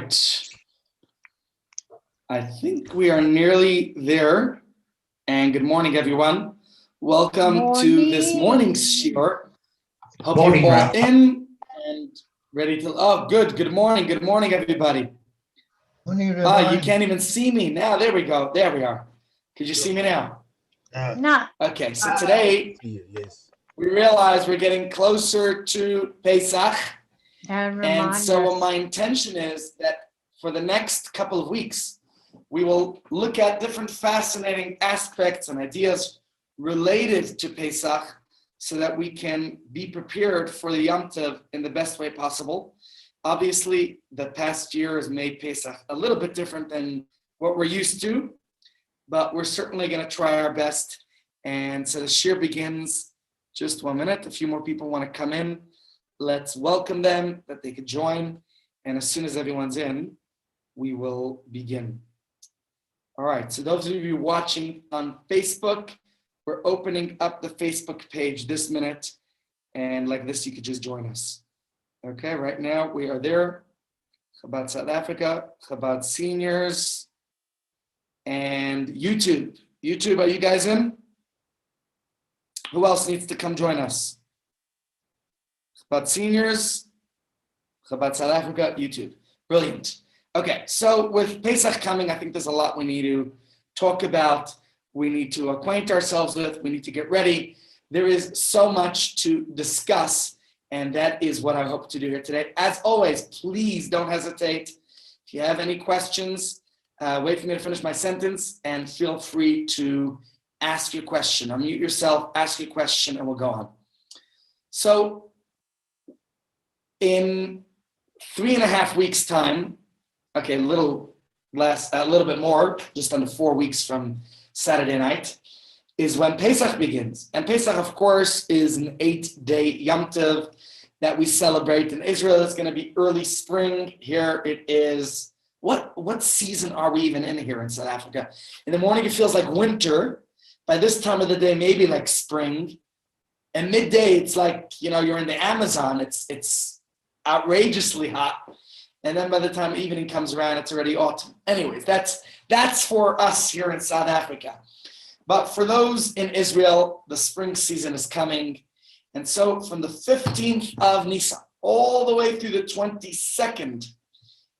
right. I think we are nearly there. And good morning, everyone. Welcome to this morning's shiur. Hope Morning, you're all Rabbi. in and ready to. Oh, good. Good morning. Good morning, everybody. Morning, You Rabbi. can't even see me now. There we go. There we are. Could you see me now? No. Okay. So today Yes. we realize we're getting closer to Pesach. And And remind so us. my intention is that for the next couple of weeks, we will look at different fascinating aspects and ideas related to Pesach so that we can be prepared for the Yom Tov in the best way possible. Obviously, the past year has made Pesach a little bit different than what we're used to, but we're certainly going to try our best. And so the shiur begins just 1 minute. A few more people want to come in. Let's welcome them, that they could join. And as soon as everyone's in, we will begin. All right, so those of you watching on Facebook, we're opening up the Facebook page this minute. And like this, you could just join us. Okay, right now we are there. Chabad South Africa, Chabad Seniors, and YouTube. YouTube, are you guys in? Who else needs to come join us? Chabad Seniors, Chabad South Africa, YouTube. Brilliant. Okay, so with Pesach coming, I think there's a lot we need to talk about. We need to acquaint ourselves with. We need to get ready. There is so much to discuss, and that is what I hope to do here today. As always, please don't hesitate. If you have any questions, wait for me to finish my sentence, and feel free to ask your question. Unmute yourself, ask your question, and we'll go on. So, in 3.5 weeks' time, okay, a little less, a little bit more, just under 4 weeks from Saturday night, is when Pesach begins. And Pesach, of course, is an 8-day Yom Tov that we celebrate in Israel. It's going to be early spring. Here it is. What season are we even in here in South Africa? In the morning, it feels like winter. By this time of the day, maybe like spring. And midday, it's like, you're in the Amazon. It's outrageously hot. And then by the time evening comes around, it's already autumn. Anyways, that's for us here in South Africa. But for those in Israel, the spring season is coming. And so from the 15th of Nisan all the way through the 22nd,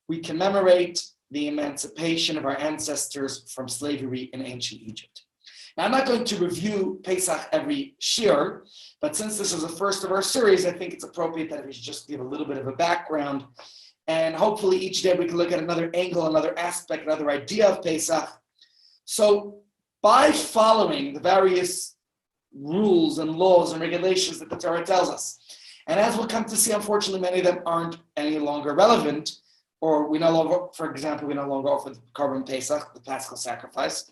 we commemorate the emancipation of our ancestors from slavery in ancient Egypt. Now, I'm not going to review Pesach every shiur, but since this is the first of our series, I think it's appropriate that we should just give a little bit of a background. And hopefully each day we can look at another angle, another aspect, another idea of Pesach. So by following the various rules and laws and regulations that the Torah tells us, and as we'll come to see, unfortunately, many of them aren't any longer relevant, or we no longer, for example, we no longer offer the Korban Pesach, the Paschal sacrifice.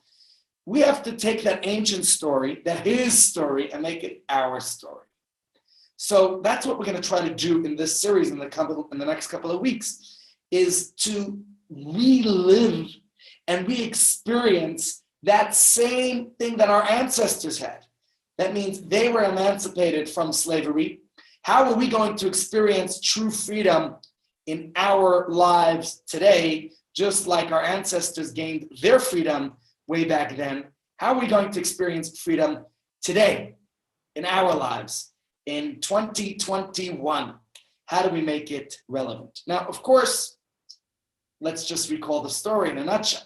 We have to take that ancient story, that his story, and make it our story. So that's what we're going to try to do in this series in the next couple of weeks, is to relive and re-experience that same thing that our ancestors had. That means they were emancipated from slavery. How are we going to experience true freedom in our lives today, just like our ancestors gained their freedom way back then? How are we going to experience freedom today in our lives in 2021? How do we make it relevant? Now, of course, let's just recall the story in a nutshell.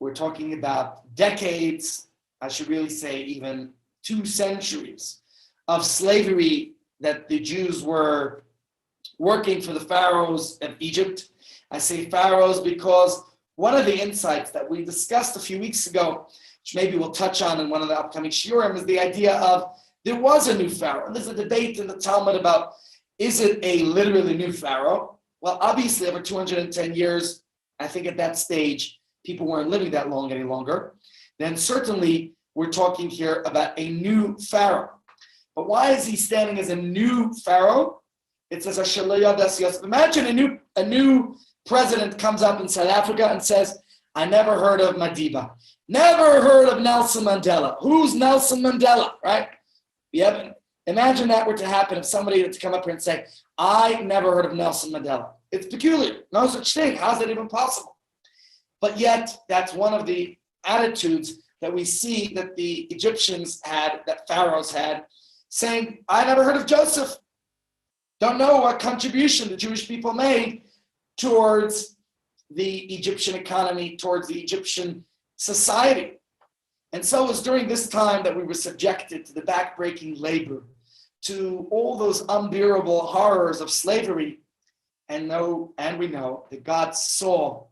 We're talking about decades, I should really say even 2 centuries of slavery that the Jews were working for the pharaohs of Egypt. I say pharaohs because one of the insights that we discussed a few weeks ago, which maybe we'll touch on in one of the upcoming shiurim, is the idea of there was a new pharaoh. And there's a debate in the Talmud about, is it a literally new pharaoh? Well, obviously, over 210 years, I think at that stage, people weren't living that long any longer. Then certainly, we're talking here about a new pharaoh. But why is he standing as a new pharaoh? It says, imagine a new president comes up in South Africa and says, I never heard of Madiba. Never heard of Nelson Mandela. Who's Nelson Mandela, right? Imagine that were to happen if somebody were to come up here and say, I never heard of Nelson Mandela. It's peculiar. No such thing. How's that even possible? But yet, that's one of the attitudes that we see that the Egyptians had, that pharaohs had, saying, I never heard of Joseph. Don't know what contribution the Jewish people made towards the Egyptian economy, towards the Egyptian society. And so it was during this time that we were subjected to the backbreaking labor, to all those unbearable horrors of slavery. And we know that God saw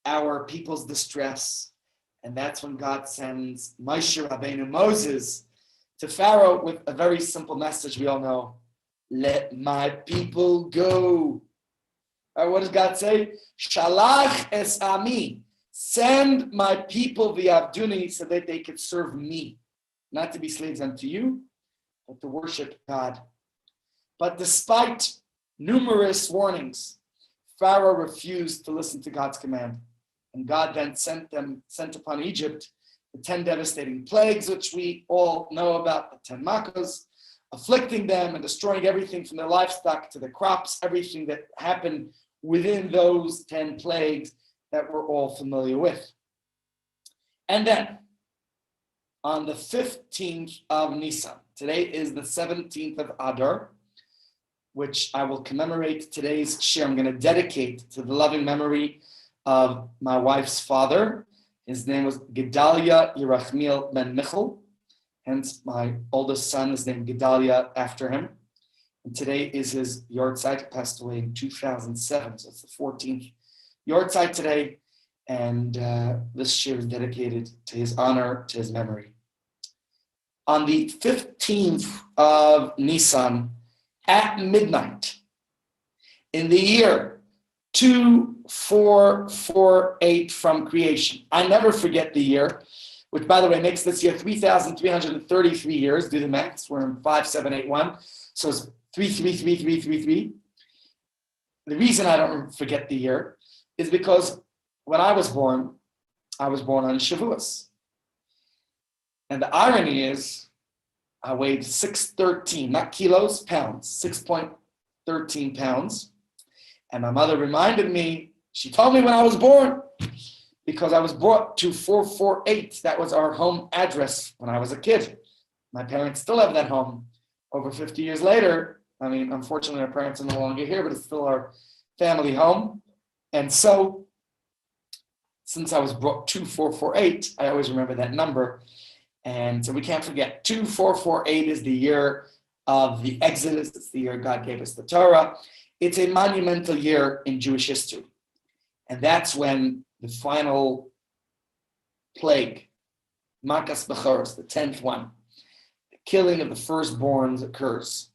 our people's distress. And that's when God sends Moshe Rabbeinu, Moses, to Pharaoh with a very simple message we all know. Let my people go. What does God say? Shalach es ami. Send my people v'yavduni so that they could serve me. Not to be slaves unto you, but to worship God. But despite numerous warnings, Pharaoh refused to listen to God's command. And God then sent upon Egypt the 10 devastating plagues, which we all know about, the 10 Makkos, afflicting them and destroying everything from their livestock to the crops, everything that happened within those 10 plagues that we're all familiar with. And then, on the 15th of Nisan, today is the 17th of Adar, which I will commemorate today's shir. I'm going to dedicate to the loving memory of my wife's father. His name was Gedalia Yerachmiel ben Michal. Hence, my oldest son is named Gedalia after him. And today is his yortzeit. He passed away in 2007, so it's the 14th yortzeit today. And this year is dedicated to his honor, to his memory. On the 15th of Nisan, at midnight, in the year 2448 from creation. I never forget the year, which, by the way, makes this year 3,333 years. Do the maths. We're in 5781. So it's 333333. The reason I don't forget the year is because when I was born on Shavuos. And the irony is, I weighed 613, not kilos, pounds, 6.13 pounds. And my mother reminded me, she told me when I was born, because I was brought to 448. That was our home address when I was a kid. My parents still have that home over 50 years later. I mean, unfortunately, our parents are no longer here, but it's still our family home. And so, since I was brought to 448, I always remember that number. And so we can't forget, 2448 is the year of the Exodus. It's the year God gave us the Torah. It's a monumental year in Jewish history. And that's when the final plague, Makas Bechoros, the 10th one, the killing of the firstborns occurs.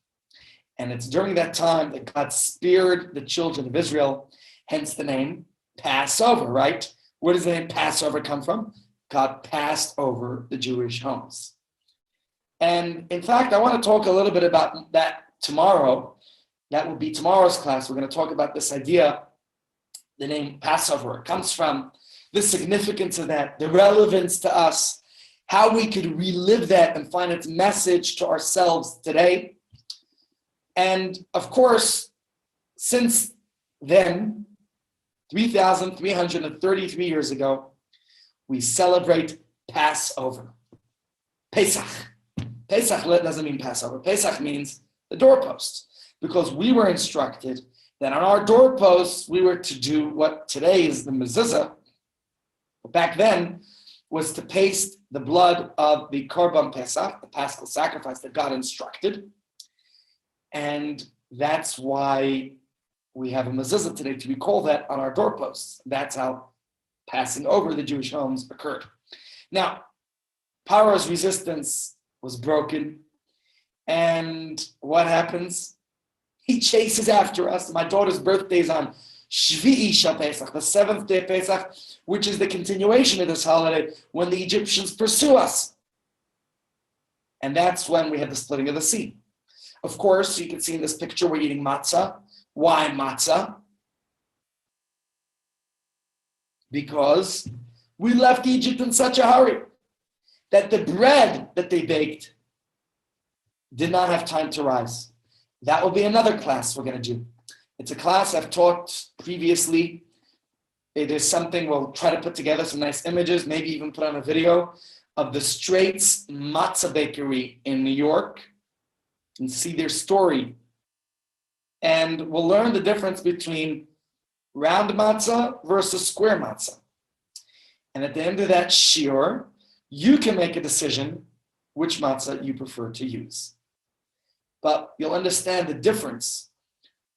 And it's during that time that God spared the children of Israel, hence the name Passover, right? Where does the name Passover come from? God passed over the Jewish homes. And in fact, I want to talk a little bit about that tomorrow. That will be tomorrow's class. We're going to talk about this idea, the name Passover. It comes from the significance of that, the relevance to us, how we could relive that and find its message to ourselves today. And of course, since then, 3,333 years ago, we celebrate Passover. Pesach. Pesach doesn't mean Passover. Pesach means the doorpost, because we were instructed that on our doorposts, we were to do what today is the mezuzah, but back then was to paste the blood of the Korban Pesach, the Paschal sacrifice that God instructed. And that's why we have a mezuzah today to recall that on our doorposts. That's how passing over the Jewish homes occurred. Now, Paro's resistance was broken. And what happens? He chases after us. My daughter's birthday is on Shvi'i Shal Pesach, the 7th day of Pesach, which is the continuation of this holiday, when the Egyptians pursue us. And that's when we have the splitting of the sea. Of course, you can see in this picture, we're eating matzah. Why matzah? Because we left Egypt in such a hurry that the bread that they baked did not have time to rise. That will be another class we're going to do. It's a class I've taught previously. It is something we'll try to put together some nice images, maybe even put on a video of the Straits Matzah Bakery in New York and see their story. And we'll learn the difference between round matzah versus square matzah. And at the end of that shiur, you can make a decision which matzah you prefer to use. But you'll understand the difference,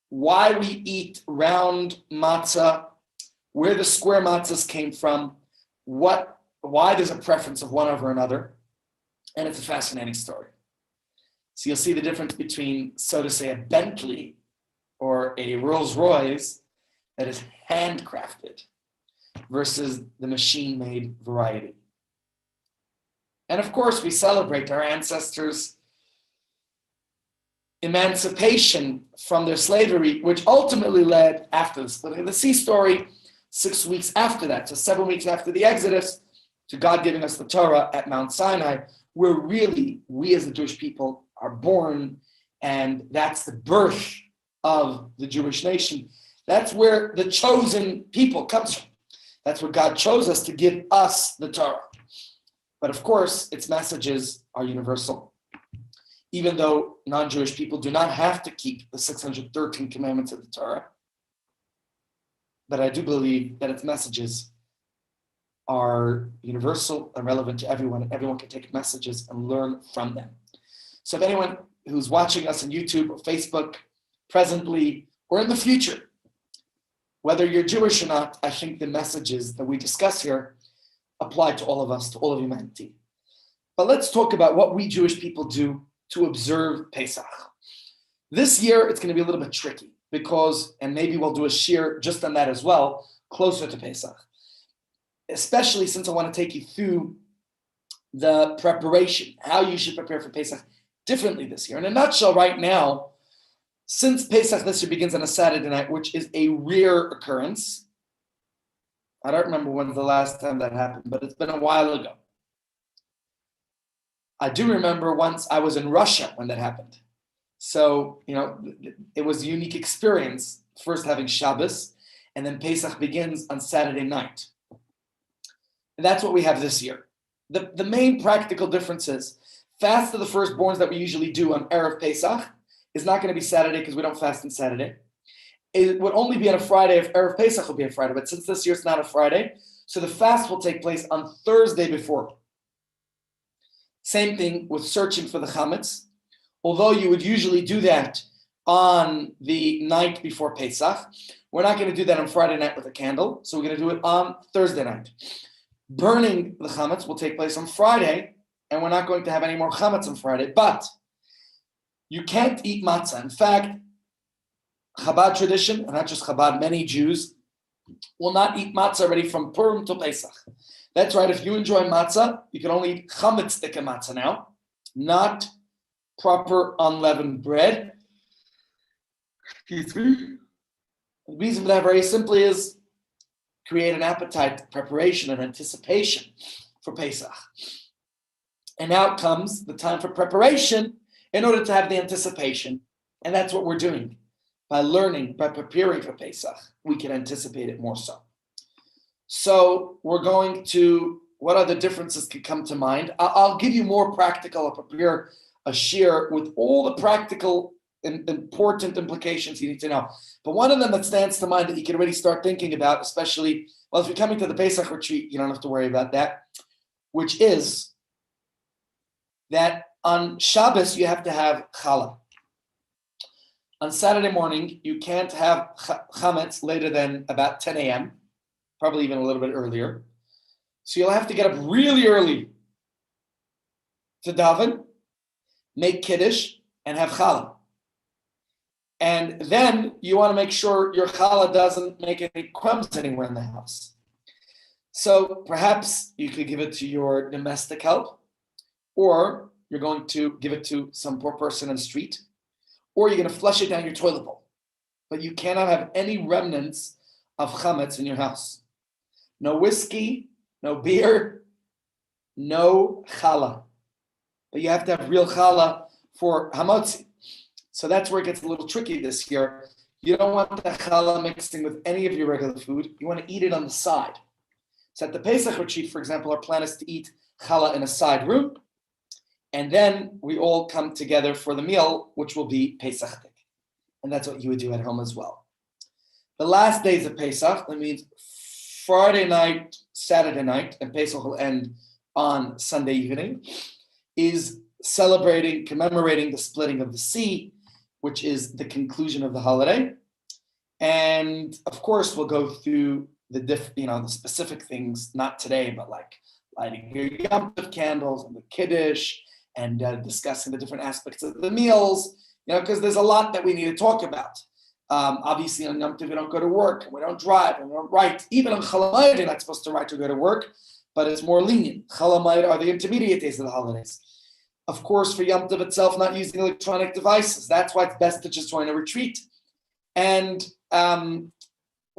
why we eat round matzah, where the square matzahs came from, why there's a preference of one over another. And it's a fascinating story. So you'll see the difference between, so to say, a Bentley or a Rolls Royce that is handcrafted versus the machine-made variety. And of course, we celebrate our ancestors' emancipation from their slavery, which ultimately led, after the splitting of the sea story, 6 weeks after that, so 7 weeks after the Exodus, to God giving us the Torah at Mount Sinai, where really we as the Jewish people are born, and that's the birth of the Jewish nation. That's where the chosen people comes from. That's where God chose us to give us the Torah. But of course, its messages are universal. Even though non-Jewish people do not have to keep the 613 commandments of the Torah, but I do believe that its messages are universal and relevant to everyone, and everyone can take messages and learn from them. So if anyone who's watching us on YouTube or Facebook presently or in the future, whether you're Jewish or not, I think the messages that we discuss here apply to all of us, to all of humanity. But let's talk about what we Jewish people do to observe Pesach. This year, it's going to be a little bit tricky because, and maybe we'll do a shiur just on that as well, closer to Pesach. Especially since I want to take you through the preparation, how you should prepare for Pesach differently this year. In a nutshell, right now, since Pesach this year begins on a Saturday night, which is a rare occurrence, I don't remember when's the last time that happened, but it's been a while ago. I do remember once I was in Russia when that happened. So, it was a unique experience, first having Shabbos, and then Pesach begins on Saturday night. And that's what we have this year. The main practical difference is fast of the firstborns that we usually do on Erev Pesach is not going to be Saturday because we don't fast on Saturday. It would only be on a Friday if Erev Pesach will be a Friday. But since this year it's not a Friday, so the fast will take place on Thursday before. Same thing with searching for the chametz. Although you would usually do that on the night before Pesach, we're not going to do that on Friday night with a candle. So we're going to do it on Thursday night. Burning the chametz will take place on Friday, and we're not going to have any more chametz on Friday. But you can't eat matzah. In fact, Chabad tradition, and not just Chabad, many Jews will not eat matzah already from Purim to Pesach. That's right. If you enjoy matzah, you can only eat chametz dika matzah now, not proper unleavened bread. Excuse me. The reason for that very simply is create an appetite, preparation, and anticipation for Pesach. And now comes the time for preparation in order to have the anticipation. And that's what we're doing. By learning, by preparing for Pesach, we can anticipate it more so. So we're going to, what other differences could come to mind? I'll give you more practical. I'll prepare a shiur with all the practical and important implications you need to know. But one of them that stands to mind that you can already start thinking about, especially, well, if you're coming to the Pesach retreat, you don't have to worry about that, which is that on Shabbos, you have to have challah. On Saturday morning, you can't have chametz later than about 10 a.m., probably even a little bit earlier. So you'll have to get up really early to daven, make kiddush, and have challah. And then you want to make sure your challah doesn't make any crumbs anywhere in the house. So perhaps you could give it to your domestic help, or you're going to give it to some poor person in the street, or you're going to flush it down your toilet bowl. But you cannot have any remnants of chametz in your house. No whiskey, no beer, no challah. But you have to have real challah for hamotzi. So that's where it gets a little tricky this year, You don't want the challah mixing with any of your regular food. You want to eat it on the side. So at the Pesach retreat, for example, our plan is to eat challah in a side room, and then we all come together for the meal, which will be Pesach. And that's what you would do at home as well. The last days of Pesach, that means Friday night, Saturday night, and Pesach will end on Sunday evening, is commemorating the splitting of the sea, which is the conclusion of the holiday. And of course, we'll go through the specific things, not today, but like lighting your Yom Tov candles and the Kiddush, and discussing the different aspects of the meals, because there's a lot that we need to talk about. Obviously, on Yom Tov, we don't go to work, and we don't drive, and we don't write. Even on Chol Hamoed, you're not supposed to write to go to work, but it's more lenient. Chol Hamoed are the intermediate days of the holidays. Of course, for Yom Tov itself, not using electronic devices. That's why it's best to just join a retreat. And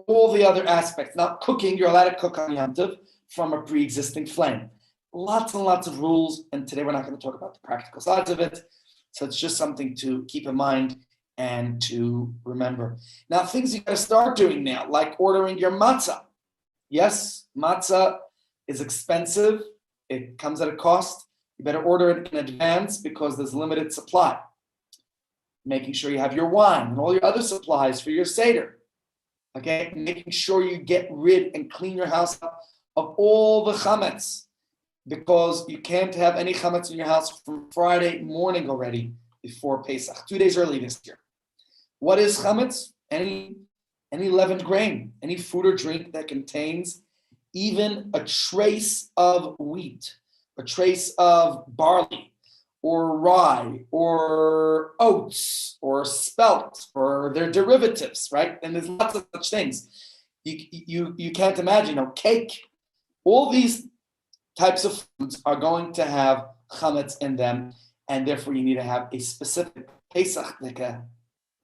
all the other aspects. Now, cooking, you're allowed to cook on Yom Tov from a pre-existing flame. Lots and lots of rules, and today we're not going to talk about the practical sides of it. So it's just something to keep in mind and to remember. Now, things you got to start doing now, like ordering your matzah. Yes, matzah is expensive. It comes at a cost. You better order it in advance because there's limited supply. Making sure you have your wine and all your other supplies for your Seder. Okay, making sure you get rid and clean your house up of all the chametz, because you can't have any chametz in your house from Friday morning already before Pesach, 2 days early this year. What is chametz? Any leavened grain, any food or drink that contains even a trace of wheat, a trace of barley, or rye, or oats, or spelt, or their derivatives, right? And there's lots of such things. You can't imagine, cake. All these types of foods are going to have chametz in them, and therefore you need to have a specific Pesach, like a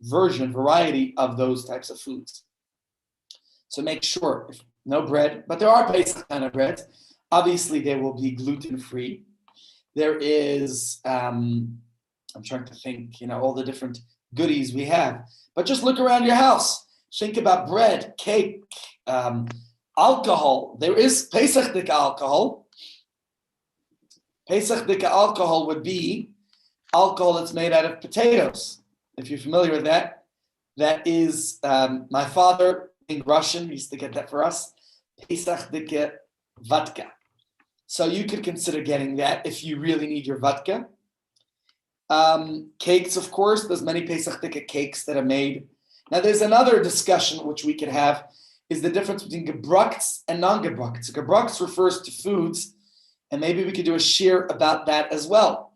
variety of those types of foods. So make sure, no bread, but there are Pesach kind of breads. Obviously, they will be gluten-free. There is, I'm trying to think, all the different goodies we have. But just look around your house. Think about bread, cake, alcohol. There is Pesach dika alcohol. Pesach dika alcohol would be alcohol that's made out of potatoes. If you're familiar with that, that is, my father in Russian used to get that for us. Pesach dika vodka. So you could consider getting that if you really need your vodka. Cakes, of course, there's many Pesach dika cakes that are made. Now there's another discussion which we could have, is the difference between gebruchts and non-gebruchts. Gebruchts refers to foods, and maybe we could do a shir about that as well.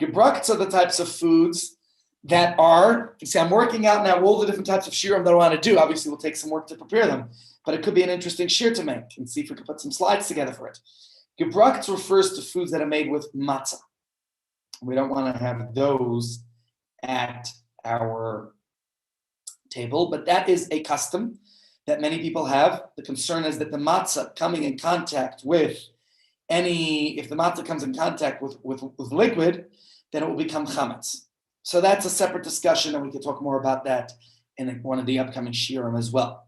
Gebruchts are the types of foods that are, I'm working out now all the different types of shirim that I want to do. Obviously, we'll take some work to prepare them, but it could be an interesting shir to make and see if we can put some slides together for it. Gebruchts refers to foods that are made with matzah. We don't want to have those at our table, but that is a custom that many people have. The concern is that the matzah coming in contact with if the matzah comes in contact with liquid, then it will become chametz. So that's a separate discussion, and we can talk more about that in one of the upcoming shiurim as well.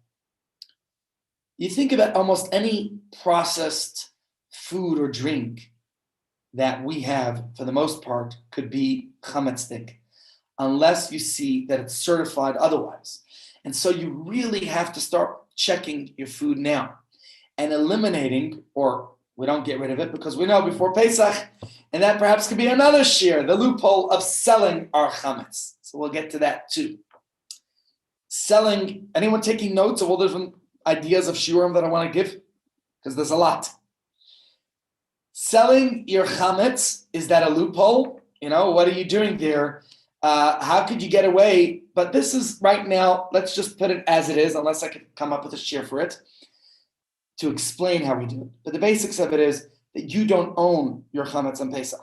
You think about almost any processed food or drink that we have, for the most part, could be chametzdik, unless you see that it's certified otherwise. And so you really have to start checking your food now and eliminating, or we don't get rid of it because we know before Pesach, and that perhaps could be another shir, the loophole of selling our chametz. So we'll get to that too. Selling, anyone taking notes of all the different ideas of shiurim that I want to give? Because there's a lot. Selling your chametz, is that a loophole? What are you doing there? How could you get away? But this is right now, let's just put it as it is, unless I could come up with a shir for it to explain how we do it. But the basics of it is that you don't own your chametz on Pesach.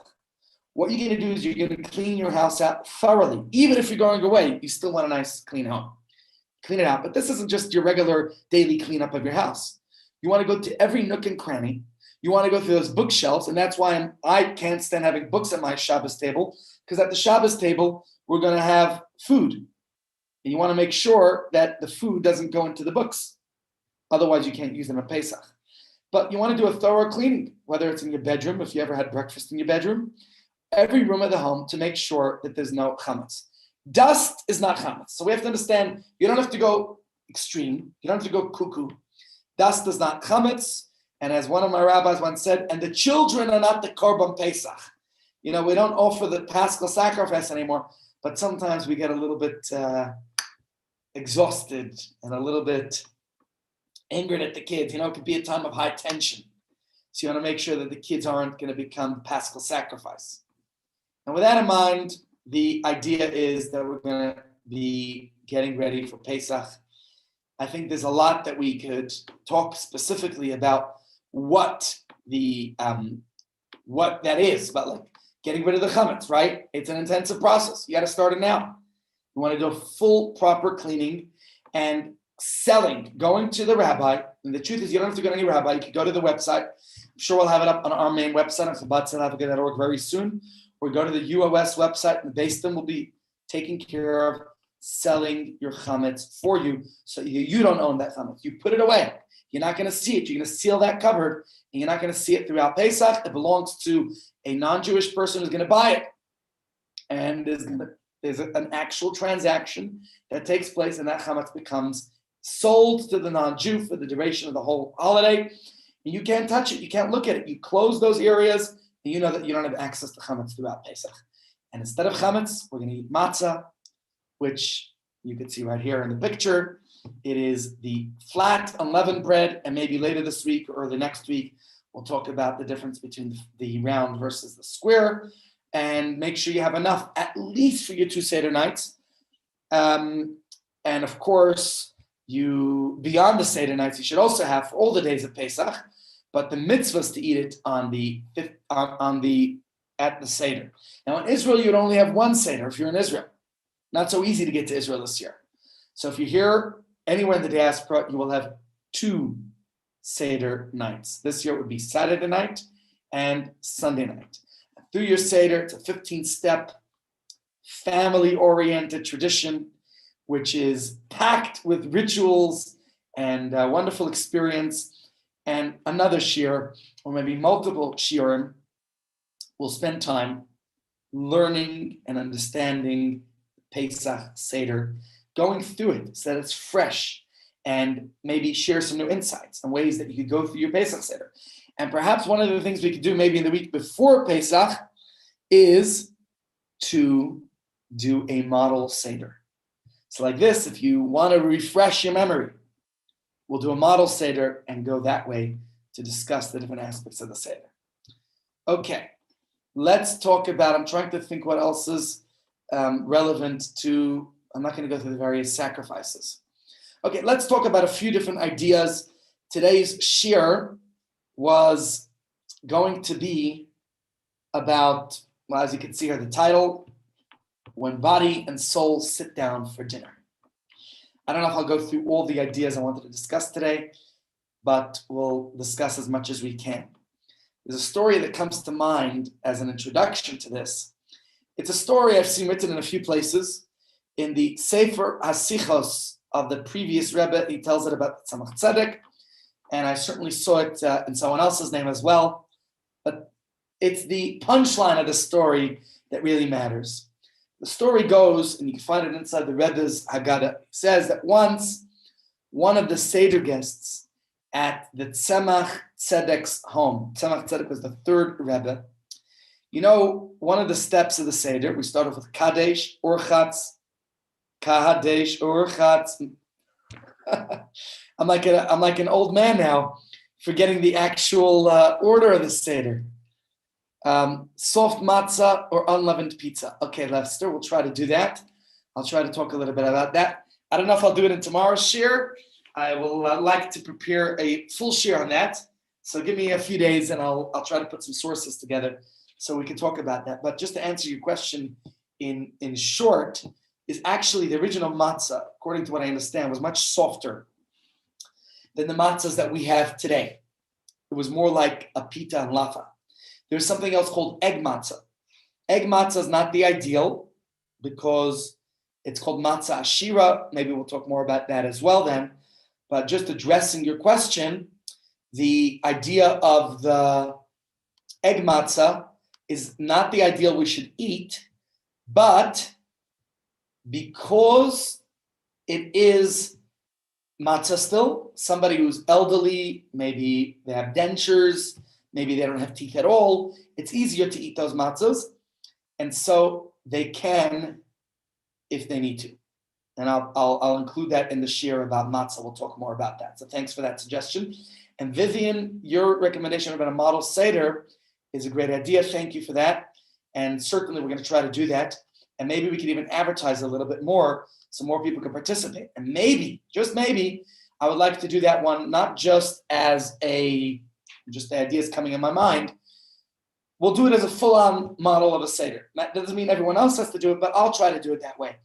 What you're going to do is you're going to clean your house out thoroughly. Even if you're going away, you still want a nice clean home. Clean it out. But this isn't just your regular daily cleanup of your house. You want to go to every nook and cranny. You want to go through those bookshelves, and that's why I can't stand having books at my Shabbos table, because at the Shabbos table, we're going to have food. And you want to make sure that the food doesn't go into the books. Otherwise, you can't use them at Pesach. But you want to do a thorough cleaning, whether it's in your bedroom, if you ever had breakfast in your bedroom, every room of the home, to make sure that there's no chametz. Dust is not chametz. So we have to understand, you don't have to go extreme. You don't have to go cuckoo. Dust is not chametz. And as one of my rabbis once said, and the children are not the korban Pesach. We don't offer the Paschal sacrifice anymore, but sometimes we get a little bit exhausted and a little bit angered at the kids. It could be a time of high tension. So you want to make sure that the kids aren't going to become the Paschal sacrifice. And with that in mind, the idea is that we're going to be getting ready for Pesach. I think there's a lot that we could talk specifically about what that is, about like getting rid of the chametz, right? It's an intensive process. You got to start it now. You want to do a full, proper cleaning and going to the rabbi. And the truth is, you don't have to go to any rabbi. You can go to the website. I'm sure we'll have it up on our main website on Chabad.org very soon. Or go to the UOS website, and the Basin will be taking care of selling your chametz for you, so you don't own that chametz. You put it away. You're not going to see it. You're going to seal that cupboard, and you're not going to see it throughout Pesach. It belongs to a non-Jewish person who's going to buy it. And there's an actual transaction that takes place, and that chametz becomes sold to the non-Jew for the duration of the whole holiday. And you can't touch it. You can't look at it. You close those areas, and you know that you don't have access to chametz throughout Pesach. And instead of chametz, we're going to eat matzah, which you can see right here in the picture. It is the flat unleavened bread, and maybe later this week or the next week, we'll talk about the difference between the round versus the square, and make sure you have enough at least for your 2 Seder nights. And of course, beyond the Seder nights, you should also have for all the days of Pesach, but the mitzvah is to eat it at the Seder. Now in Israel, you'd only have 1 Seder if you're in Israel. Not so easy to get to Israel this year. So if you're here anywhere in the diaspora, you will have 2 Seder nights. This year it would be Saturday night and Sunday night. Through your Seder, it's a 15-step, family-oriented tradition, which is packed with rituals and a wonderful experience. And another shiur, or maybe multiple shiurim, will spend time learning and understanding Pesach Seder, going through it so that it's fresh, and maybe share some new insights and ways that you could go through your Pesach Seder. And perhaps one of the things we could do maybe in the week before Pesach is to do a model Seder. So like this, if you want to refresh your memory, we'll do a model Seder and go that way to discuss the different aspects of the Seder. Okay, let's talk about, I'm trying to think what else is relevant to, I'm not going to go through the various sacrifices. Okay, let's talk about a few different ideas. Today's shiur was going to be about, well, as you can see here, the title, When Body and Soul Sit Down for Dinner. I don't know if I'll go through all the ideas I wanted to discuss today, but we'll discuss as much as we can. There's a story that comes to mind as an introduction to this. It's a story I've seen written in a few places. In the Sefer HaSichos of the previous Rebbe, he tells it about Tzemach Tzedek, and I certainly saw it in someone else's name as well. But it's the punchline of the story that really matters. The story goes, and you can find it inside the Rebbe's Haggadah, says that once one of the Seder guests at the Tzemach Tzedek's home, Tzemach Tzedek was the 3rd Rebbe. You know, one of the steps of the Seder, we start off with Kadesh, Urchatz, Kadesh, Urchatz. I'm like an old man now, forgetting the actual order of the Seder. Soft matzah or unleavened pizza. Okay, Lester, we'll try to do that. I'll try to talk a little bit about that. I don't know if I'll do it in tomorrow's shiur. I will like to prepare a full shiur on that. So give me a few days and I'll try to put some sources together so we can talk about that. But just to answer your question in short, is actually the original matzah, according to what I understand, was much softer than the matzahs that we have today. It was more like a pita and lafa. There's something else called egg matzah. Egg matzah is not the ideal because It's called Matzah Ashira. Maybe we'll talk more about that as well then. But just addressing your question, the idea of the egg matzah is not the ideal we should eat, but because it is matzah still, somebody who's elderly, maybe they have dentures, maybe they don't have teeth at all, it's easier to eat those matzahs, and so they can if they need to. And I'll include that in the shir about matzah. We'll talk more about that. So thanks for that suggestion. And Vivian, your recommendation about a model seder is a great idea. Thank you for that. And certainly we're going to try to do that. And maybe we could even advertise a little bit more so more people can participate. And maybe, just maybe, I would like to do that one, not just as just the ideas coming in my mind. We'll do it as a full-on model of a seder. That doesn't mean everyone else has to do it, but I'll try to do it that way.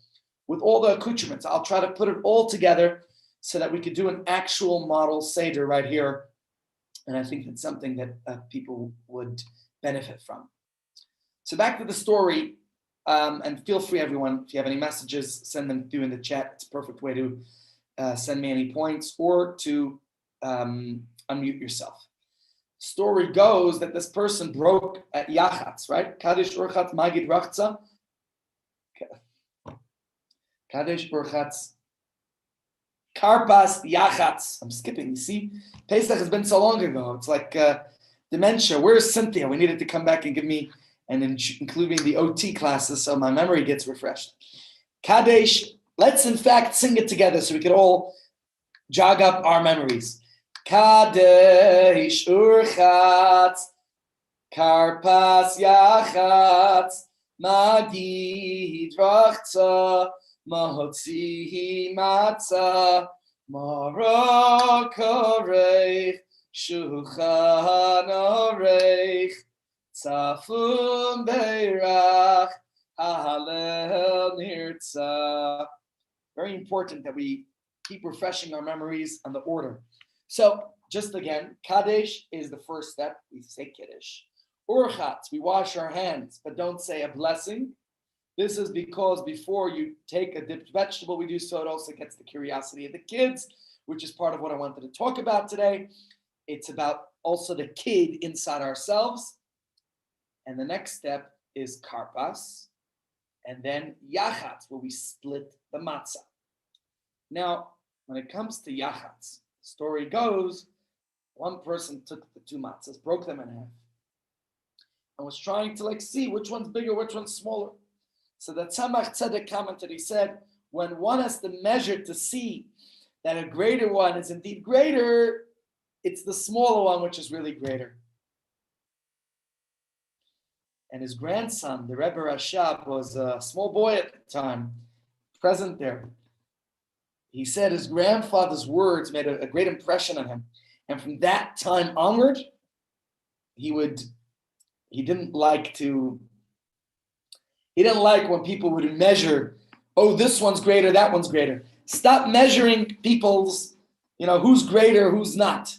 With all the accoutrements, I'll try to put it all together so that we could do an actual model seder right here. And I think it's something that people would benefit from. So back to the story, and feel free, everyone, if you have any messages, send them through in the chat. It's a perfect way to send me any points or to unmute yourself. Story goes that this person broke at Yachatz, right? Kadesh Urchatz Magid Rachza. Kadesh Urchatz Karpas Yachatz. I'm skipping, you see? Pesach has been so long ago. It's like dementia. Where's Cynthia? We needed to come back and give me, and including the OT classes, so my memory gets refreshed. Kadesh, let's in fact sing it together so we could all jog up our memories. Kadesh Urchatz Karpas Yachatz Magid Rachza Mahotzi Matzah Marok Oreich Shulchan Oreich Tzafun Beirach Halel Nirtzah. Very important that we keep refreshing our memories on the order. So, just again, Kadesh is the first step. We say Kiddush. Urchatz, we wash our hands, but don't say a blessing. This is because before you take a dipped vegetable, we do so. It also gets the curiosity of the kids, which is part of what I wanted to talk about today. It's about also the kid inside ourselves. And the next step is karpas, and then yachatz, where we split the matzah. Now, when it comes to yachatz, the story goes, one person took the two matzahs, broke them in half, and was trying to see which one's bigger, which one's smaller. So the Tzemach Tzedek commented, he said, when one has to measure to see that a greater one is indeed greater, it's the smaller one which is really greater. And his grandson, the Rebbe Rashab, was a small boy at the time, present there. He said his grandfather's words made a great impression on him. And from that time onward, he didn't like when people would measure, oh, this one's greater, that one's greater. Stop measuring people's, who's greater, who's not.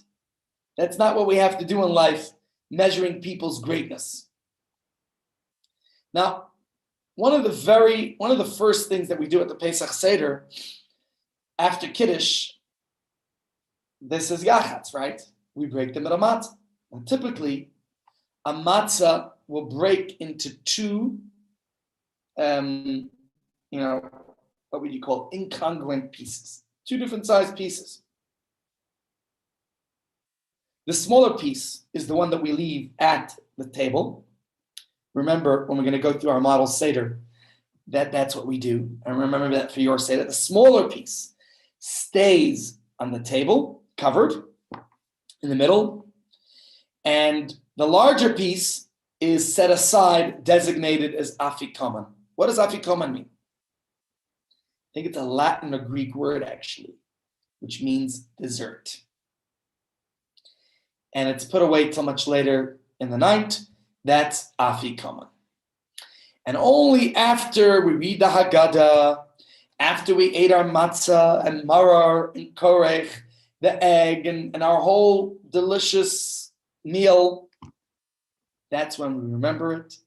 That's not what we have to do in life, measuring people's greatness. Now, one of the first things that we do at the Pesach Seder, after Kiddush, this is Yachatz, right? We break the middle matzah. And typically, a matzah will break into two, what would you call incongruent pieces? Two different sized pieces. The smaller piece is the one that we leave at the table. Remember, when we're going to go through our model Seder, that's what we do. And remember that for your Seder. The smaller piece stays on the table, covered in the middle. And the larger piece is set aside, designated as afikoman. What does afikoman mean? I think it's a Latin or Greek word, actually, which means dessert. And it's put away till much later in the night. That's afikoman. And only after we read the Haggadah, after we ate our matzah and maror and korech, the egg and our whole delicious meal, that's when we remember it.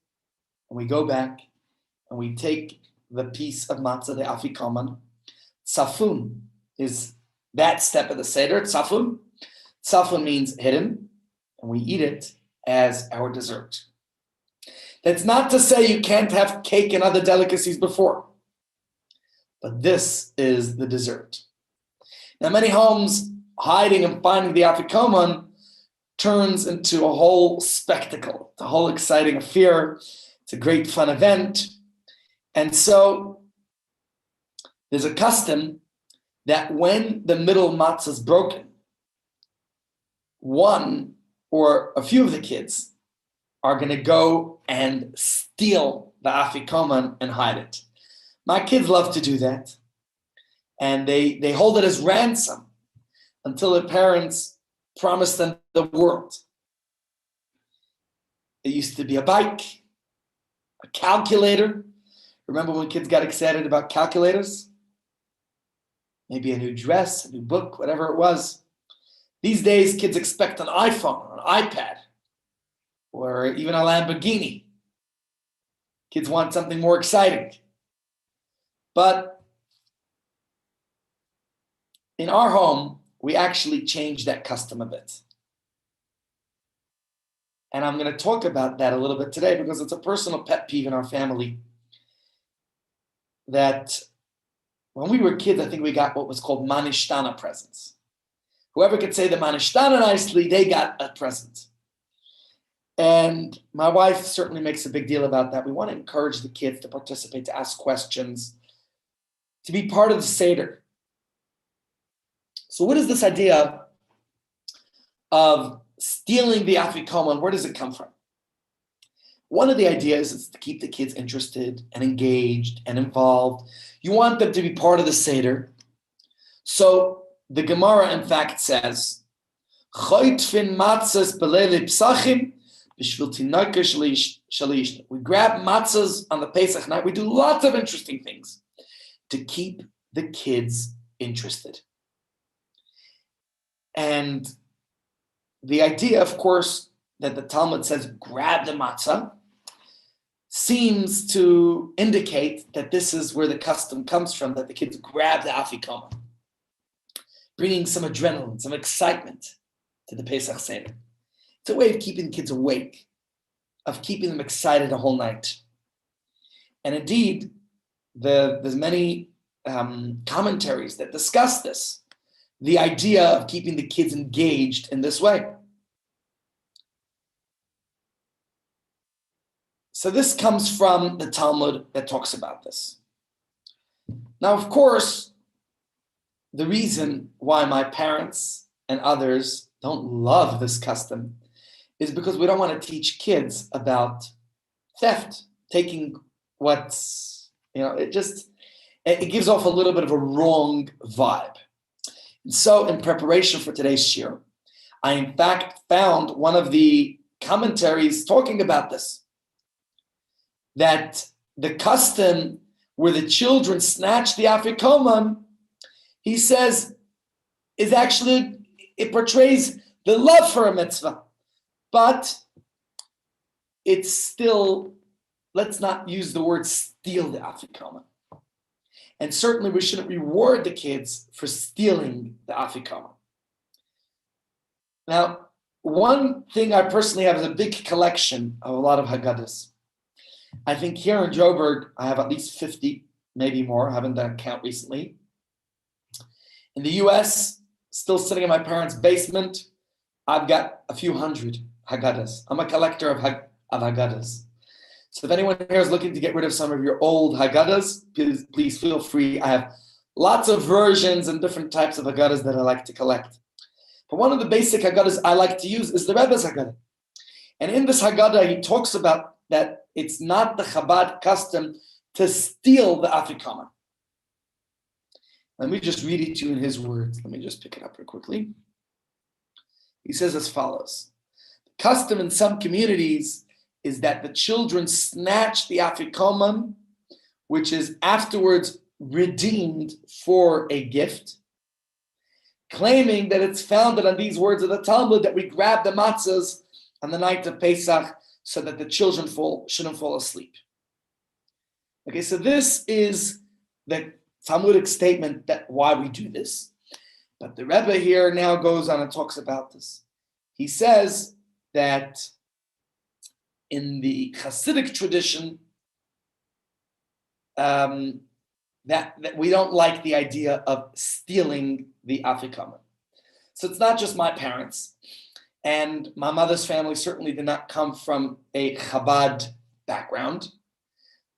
And we go back and we take the piece of matzah, the afikoman. Tzafun is that step of the Seder, tzafun. Tzafun means hidden, and we eat it as our dessert. That's not to say you can't have cake and other delicacies before, but this is the dessert. Now, many homes, hiding and finding the afikoman turns into a whole spectacle, a whole exciting affair. It's a great fun event. And so there's a custom that when the middle matzah is broken, one or a few of the kids are going to go and steal the afikoman and hide it. My kids love to do that. And they hold it as ransom until their parents promise them the world. It used to be a bike, a calculator. Remember when kids got excited about calculators? Maybe a new dress, a new book, whatever it was. These days, kids expect an iPhone or an iPad or even a Lamborghini. Kids want something more exciting. But in our home, we actually changed that custom a bit. And I'm going to talk about that a little bit today because it's a personal pet peeve in our family that when we were kids, I think we got what was called manishtana presents. Whoever could say the manishtana nicely, they got a present. And my wife certainly makes a big deal about that. We want to encourage the kids to participate, to ask questions, to be part of the Seder. So what is this idea of stealing the afikoman? Where does it come from? One of the ideas is to keep the kids interested and engaged and involved. You want them to be part of the Seder. So the Gemara, in fact, says, "Choytfin matzahs b'leili psachim b'shvil tinokah shalish." We grab matzahs on the Pesach night. We do lots of interesting things to keep the kids interested. And the idea, of course, that the Talmud says, grab the matzah, seems to indicate that this is where the custom comes from, that the kids grab the afikoman, bringing some adrenaline, some excitement to the Pesach Seder. It's a way of keeping kids awake, of keeping them excited the whole night. And indeed, there's many commentaries that discuss this, the idea of keeping the kids engaged in this way. So this comes from the Talmud that talks about this. Now, of course, the reason why my parents and others don't love this custom is because we don't want to teach kids about theft, taking what's, it gives off a little bit of a wrong vibe. And so in preparation for today's shir, I in fact found one of the commentaries talking about this, that the custom where the children snatch the afikoman, he says, is actually, it portrays the love for a mitzvah, but it's still, let's not use the word steal the afikoman. And certainly we shouldn't reward the kids for stealing the afikoman. Now, one thing I personally have is a big collection of a lot of Haggadahs. I think here in Joburg, I have at least 50, maybe more. I haven't done a count recently. In the US, still sitting in my parents' basement, I've got a few hundred Haggadahs. I'm a collector of Haggadahs. So if anyone here is looking to get rid of some of your old Haggadahs, please feel free. I have lots of versions and different types of Haggadahs that I like to collect. But one of the basic Haggadahs I like to use is the Rebbe's Haggadah. And in this Haggadah, he talks about that it's not the Chabad custom to steal the afikoman. Let me just read it to you in his words. Let me just pick it up real quickly. He says as follows. The custom in some communities is that the children snatch the afikoman, which is afterwards redeemed for a gift, claiming that it's founded on these words of the Talmud that we grab the matzahs on the night of Pesach so that the children shouldn't fall asleep. Okay, so this is the Talmudic statement that why we do this. But the Rebbe here now goes on and talks about this. He says that in the Hasidic tradition, that we don't like the idea of stealing the afikomen. So it's not just my parents, and my mother's family certainly did not come from a Chabad background,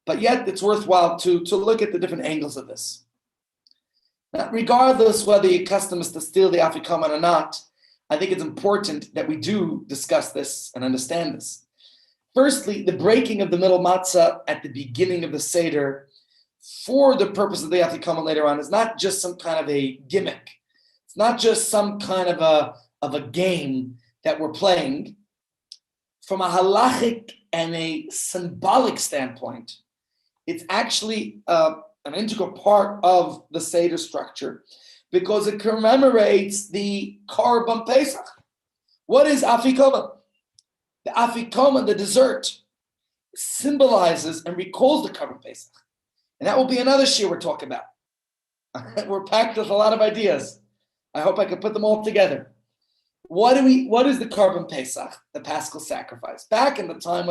but yet it's worthwhile to look at the different angles of this. Now, regardless whether your custom is to steal the afikomen or not, I think it's important that we do discuss this and understand this. Firstly, the breaking of the middle matzah at the beginning of the Seder for the purpose of the afikomen later on is not just some kind of a gimmick. It's not just some kind of a game that we're playing. From a halachic and a symbolic standpoint, it's actually an integral part of the Seder structure because it commemorates the Korban Pesach. What is afikomen? The afikomen, the dessert, symbolizes and recalls the Korban Pesach. And that will be another shir we're talking about. We're packed with a lot of ideas. I hope I can put them all together. What is the Korban Pesach, the Paschal sacrifice? Back in the time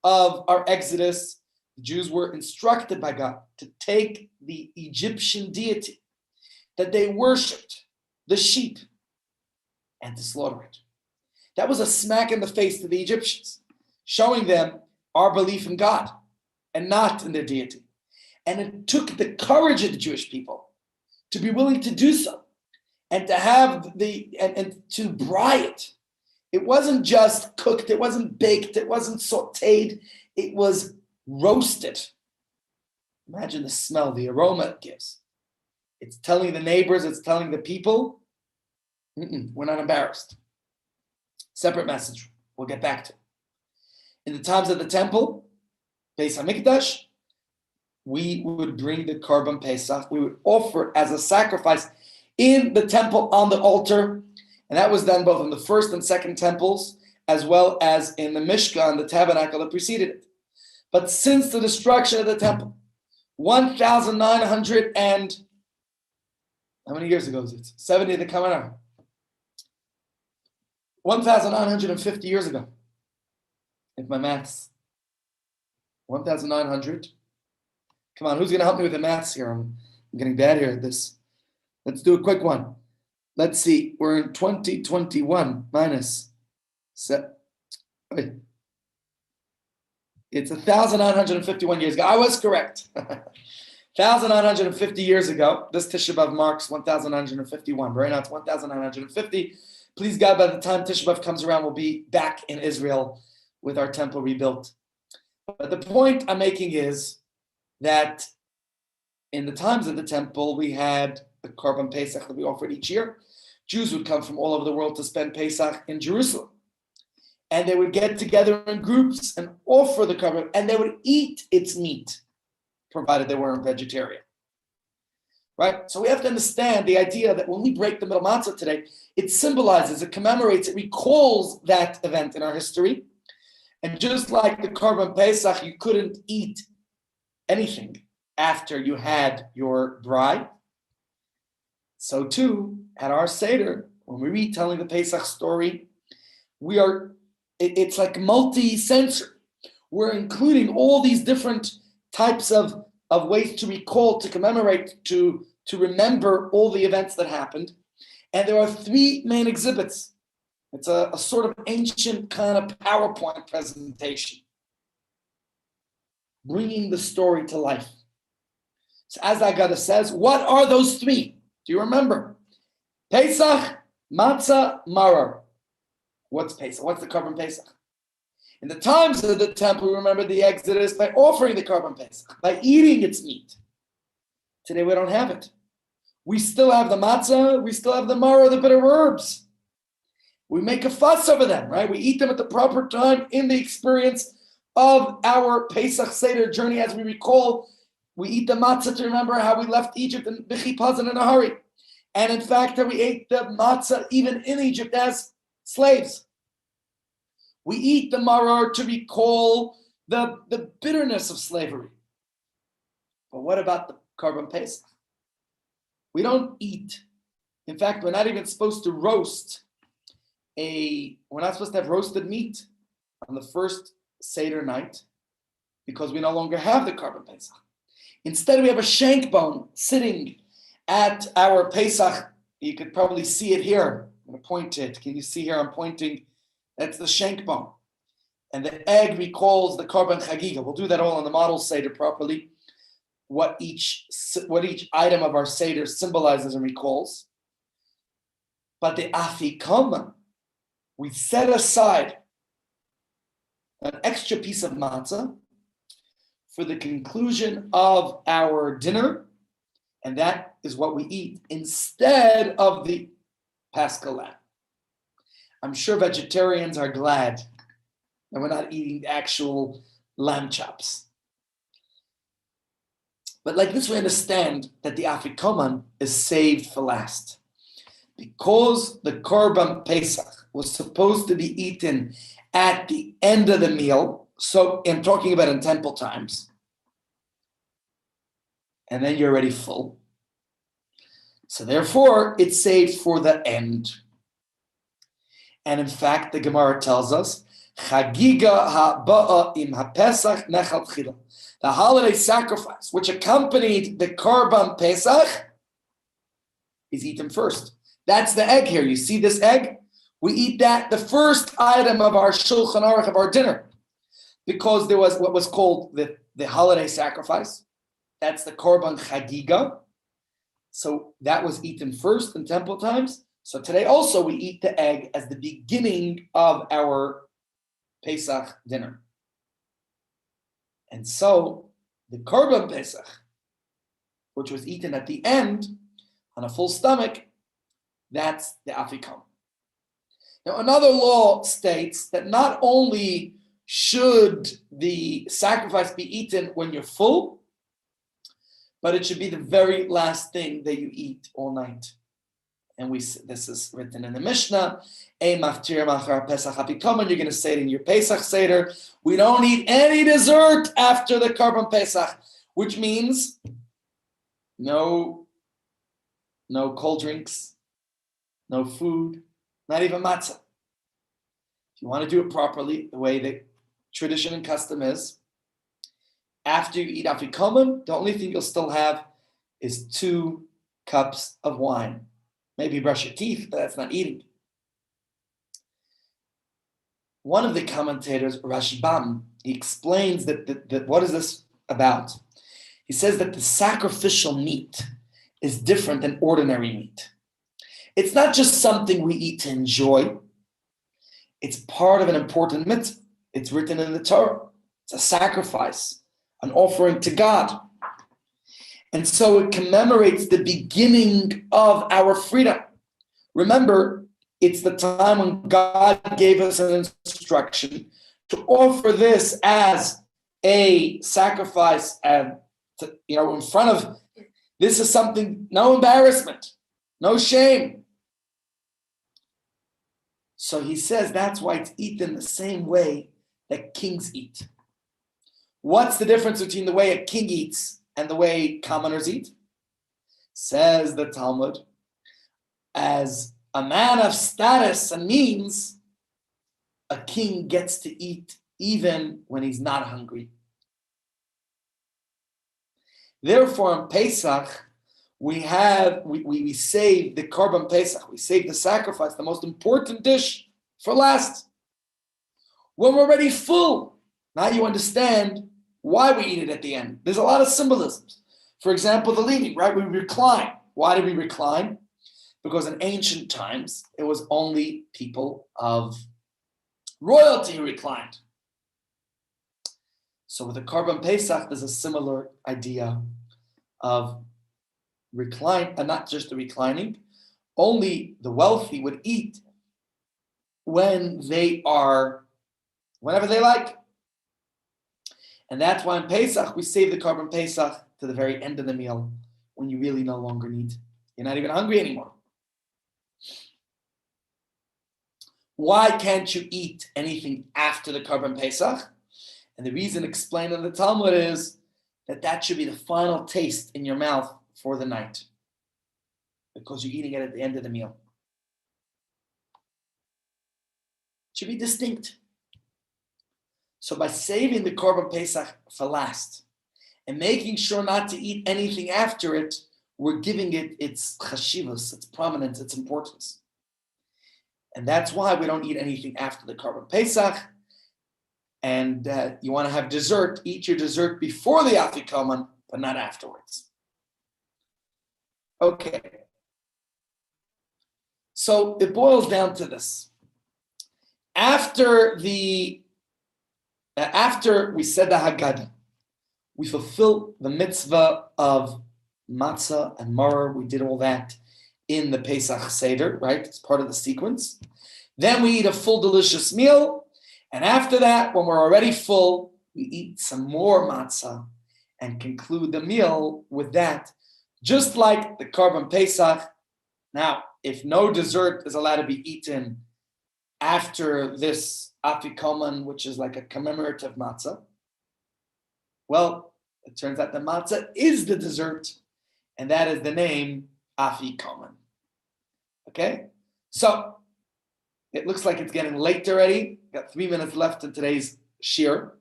of our Exodus, the Jews were instructed by God to take the Egyptian deity that they worshipped, the sheep, and to slaughter it. That was a smack in the face to the Egyptians, showing them our belief in God and not in their deity. And it took the courage of the Jewish people to be willing to do so and to have and to braai it. It wasn't just cooked, it wasn't baked, it wasn't sauteed, it was roasted. Imagine the smell, the aroma it gives. It's telling the neighbors, it's telling the people, we're not embarrassed. Separate message, we'll get back to. In the times of the temple, Beis HaMikdash, we would bring the Korban Pesach, we would offer it as a sacrifice in the temple on the altar, and that was done both in the first and second temples, as well as in the Mishkan, the tabernacle that preceded it. But since the destruction of the temple, 1,900 and, how many years ago is it? 70 the Kavanah. 1,950 years ago, if my maths, 1,900. Come on, who's going to help me with the maths here? I'm getting bad here at this. Let's do a quick one. Let's see. We're in 2021 minus. It's 1,951 years ago. I was correct. 1,950 years ago. This Tisha B'Av marks 1,951. Right now it's 1,950. Please God, by the time Tisha B'Av comes around, we'll be back in Israel with our temple rebuilt. But the point I'm making is that in the times of the temple, we had the Korban Pesach that we offered each year. Jews would come from all over the world to spend Pesach in Jerusalem. And they would get together in groups and offer the Korban, and they would eat its meat, provided they weren't vegetarian. Right? So we have to understand the idea that when we break the middle matzah today, it symbolizes, it commemorates, it recalls that event in our history. And just like the Korban Pesach, you couldn't eat anything after you had your braai. So too, at our Seder, when we read telling the Pesach story, it's like multi-sensory. We're including all these different types of ways to recall, to commemorate, to remember all the events that happened. And there are three main exhibits. It's a sort of ancient kind of PowerPoint presentation, bringing the story to life. So as Agada says, what are those three? Do you remember? Pesach, Matzah, Maror. What's Pesach? What's the Korban Pesach? In the times of the temple, we remember the Exodus by offering the Korban Pesach, by eating its meat. Today we don't have it. We still have the Matzah, we still have the Maror, the bitter herbs. We make a fuss over them, right? We eat them at the proper time in the experience of our Pesach Seder journey. As we recall, we eat the matzah to remember how we left Egypt in B'chipazan in a hurry. And in fact, that we ate the matzah even in Egypt as slaves. We eat the maror to recall the bitterness of slavery. But what about the Korban Pesach? We don't eat. In fact, we're not even supposed to we're not supposed to have roasted meat on the first Seder night because we no longer have the Korban Pesach. Instead, we have a shank bone sitting at our Pesach. You could probably see it here. I'm going to point it. Can you see here? I'm pointing. That's the shank bone. And the egg recalls the Korban Chagiga. We'll do that all on the model Seder properly. What each item of our Seder symbolizes and recalls. But the Afikoman, we set aside an extra piece of matzah for the conclusion of our dinner, and that is what we eat instead of the Paschal lamb. I'm sure vegetarians are glad that we're not eating actual lamb chops. But like this, we understand that the Afikoman is saved for last. Because the Korban Pesach was supposed to be eaten at the end of the meal, so I'm talking about in temple times, and then you're already full. So therefore, it's saved for the end. And in fact, the Gemara tells us, Chagiga ha'ba'a im ha'pesach nechal tchila. The holiday sacrifice, which accompanied the Korban Pesach, is eaten first. That's the egg here. You see this egg? We eat that, the first item of our Shulchan Aruch, of our dinner, because there was what was called the holiday sacrifice. That's the Korban Chagiga. So that was eaten first in temple times. So today also we eat the egg as the beginning of our Pesach dinner. And so the Korban Pesach, which was eaten at the end on a full stomach, that's the Afikam. Now, another law states that not only should the sacrifice be eaten when you're full, but it should be the very last thing that you eat all night. And this is written in the Mishnah. You're going to say it in your Pesach Seder. We don't eat any dessert after the Korban Pesach, which means no cold drinks, no food, not even matzah. If you want to do it properly, the way the tradition and custom is, after you eat afikomen, the only thing you'll still have is 2 cups of wine. Maybe brush your teeth, but that's not eating. One of the commentators, Rashbam, he explains that what is this about? He says that the sacrificial meat is different than ordinary meat. It's not just something we eat to enjoy. It's part of an important mitzvah. It's written in the Torah. It's a sacrifice, an offering to God. And so it commemorates the beginning of our freedom. Remember, it's the time when God gave us an instruction to offer this as a sacrifice, and in front of, this is something, no embarrassment, no shame. So he says that's why it's eaten the same way that kings eat. What's the difference between the way a king eats and the way commoners eat? Says the Talmud, as a man of status and means, a king gets to eat even when he's not hungry. Therefore, in Pesach, we save the Korban Pesach, we save the sacrifice, the most important dish, for last. When we're already full, now you understand why we eat it at the end. There's a lot of symbolisms. For example, the leaning, right? We recline. Why do we recline? Because in ancient times, it was only people of royalty who reclined. So with the Korban Pesach, there's a similar idea of recline, and not just the reclining. Only the wealthy would eat whenever they like. And that's why in Pesach, we save the Korban Pesach to the very end of the meal, when you really no longer need. You're not even hungry anymore. Why can't you eat anything after the Korban Pesach? And the reason explained in the Talmud is that should be the final taste in your mouth for the night, because you're eating it at the end of the meal. It should be distinct. So by saving the Korban Pesach for last and making sure not to eat anything after it, we're giving it its chashivus, its prominence, its importance. And that's why we don't eat anything after the Korban Pesach. And you want to have dessert, eat your dessert before the Afikoman, but not afterwards. Okay. So it boils down to this. After we said the Haggadah, we fulfilled the mitzvah of Matzah and Maror. We did all that in the Pesach Seder, right? It's part of the sequence. Then we eat a full, delicious meal. And after that, when we're already full, we eat some more matzah and conclude the meal with that, just like the Korban Pesach. Now, if no dessert is allowed to be eaten after this Afikoman, which is like a commemorative matzah, well, it turns out the matzah is the dessert, and that is the name Afikoman. Okay? So, it looks like it's getting late already. Got 3 minutes left in today's shir.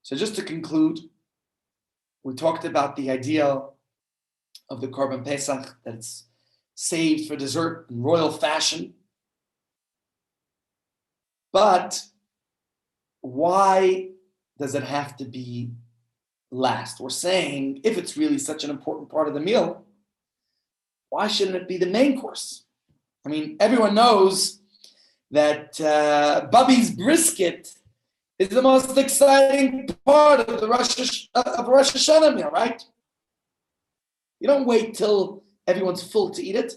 So just to conclude, we talked about the idea of the Korban Pesach, that it's saved for dessert in royal fashion. But why does it have to be last? We're saying, if it's really such an important part of the meal, why shouldn't it be the main course? I mean, everyone knows that Bubby's brisket is the most exciting part of the Rosh Hashanah meal, right? You don't wait till everyone's full to eat it.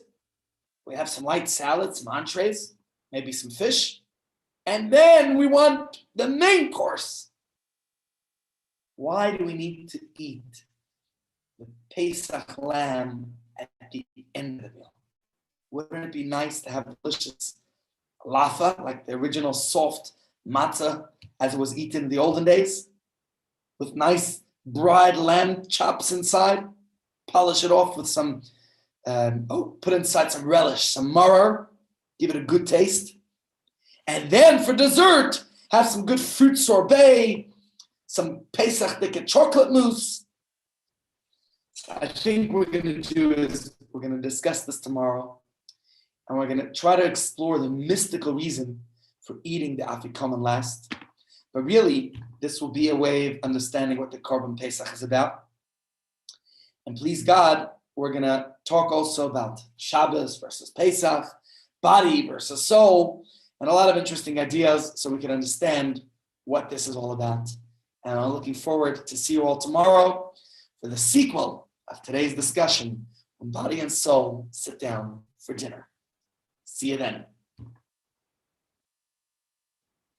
We have some light salad, some entrees, maybe some fish, and then we want the main course. Why do we need to eat the Pesach lamb at the end of the meal? Wouldn't it be nice to have delicious lafa, like the original soft matzah as it was eaten in the olden days, with nice dried lamb chops inside, polish it off with some, put inside some relish, some maror, give it a good taste. And then for dessert, have some good fruit sorbet, some Pesach thicket chocolate mousse. So I think what we're going to do is we're going to discuss this tomorrow. And we're going to try to explore the mystical reason for eating the Afikoman last. But really, this will be a way of understanding what the Korban Pesach is about. And please God, we're going to talk also about Shabbos versus Pesach, body versus soul, and a lot of interesting ideas so we can understand what this is all about. And I'm looking forward to see you all tomorrow for the sequel of today's discussion when body and soul sit down for dinner. See you then.